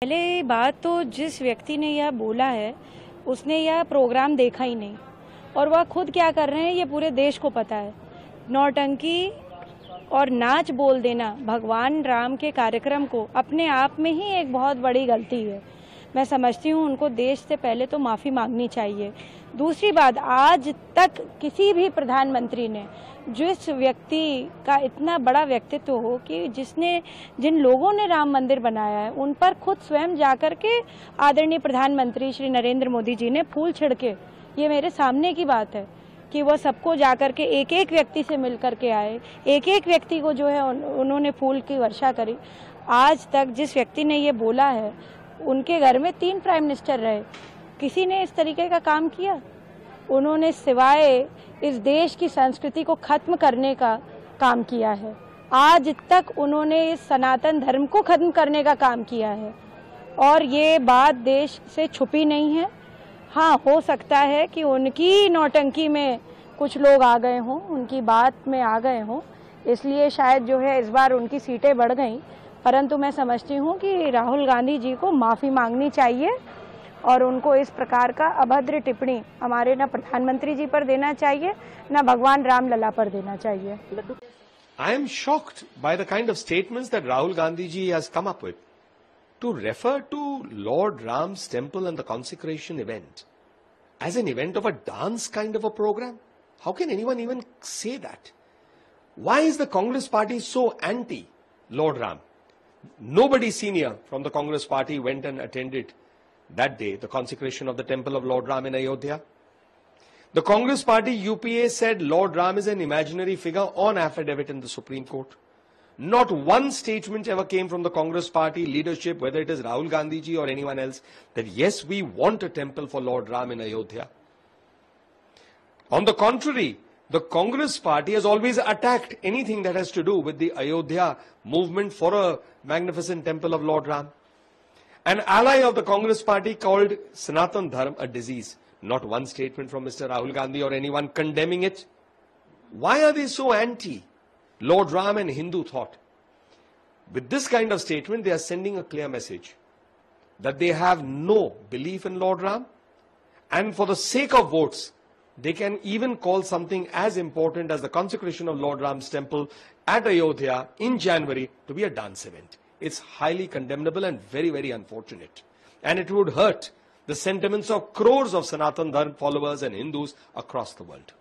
पहले बात तो जिस व्यक्ति ने यह बोला है उसने यह प्रोग्राम देखा ही नहीं, और वह खुद क्या कर रहे हैं ये पूरे देश को पता है। नौटंकी और नाच बोल देना भगवान राम के कार्यक्रम को अपने आप में ही एक बहुत बड़ी गलती है। मैं समझती हूँ उनको देश से पहले तो माफ़ी मांगनी चाहिए। दूसरी बात, आज तक किसी भी प्रधानमंत्री ने जिस व्यक्ति का इतना बड़ा व्यक्तित्व हो कि जिन लोगों ने राम मंदिर बनाया है उन पर खुद स्वयं जाकर के आदरणीय प्रधानमंत्री श्री नरेंद्र मोदी जी ने फूल छिड़के, ये मेरे सामने की बात है कि वह सबको जाकर के एक एक व्यक्ति से मिल करके आए, एक एक व्यक्ति को जो है उन्होंने फूल की वर्षा करी। आज तक जिस व्यक्ति ने ये बोला है उनके घर में 3 प्राइम मिनिस्टर रहे, किसी ने इस तरीके का काम किया? उन्होंने सिवाय इस देश की संस्कृति को खत्म करने का काम किया है। आज तक उन्होंने इस सनातन धर्म को खत्म करने का काम किया है, और ये बात देश से छुपी नहीं है। हाँ, हो सकता है कि उनकी नौटंकी में कुछ लोग आ गए हों, उनकी बात में आ गए हों, इसलिए शायद जो है इस बार उनकी सीटें बढ़ गईं। परंतु मैं समझती हूँ कि राहुल गांधी जी को माफ़ी मांगनी चाहिए और उनको इस प्रकार का अभद्र टिप्पणी हमारे न प्रधानमंत्री जी पर देना चाहिए, न भगवान राम लला पर देना चाहिए। I am shocked by the kind of statements that Rahul Gandhi ji has come up with. To refer to Lord Ram's temple and the consecration event as an event of a dance kind of a program? How can anyone even say that? Why is the Congress party so anti Lord Ram? Nobody senior from the Congress party went and attended that day the consecration of the temple of Lord Ram in Ayodhya. The Congress party UPA said Lord Ram is an imaginary figure on affidavit in the Supreme Court. Not one statement ever came from the Congress party leadership, whether it is Rahul Gandhi ji or anyone else, that yes, we want a temple for Lord Ram in Ayodhya. On the contrary, the Congress party has always attacked anything that has to do with the Ayodhya movement for a magnificent temple of Lord Ram. An ally of the Congress party called Sanatan Dharma a disease. Not one statement from Mr. Rahul Gandhi or anyone condemning it. Why are they so anti Lord Ram and Hindu thought? With this kind of statement, they are sending a clear message that they have no belief in Lord Ram, and for the sake of votes, they can even call something as important as the consecration of Lord Ram's temple at Ayodhya in January to be a dance event. It's highly condemnable and very, very unfortunate. And it would hurt the sentiments of crores of Sanatan Dharma followers and Hindus across the world.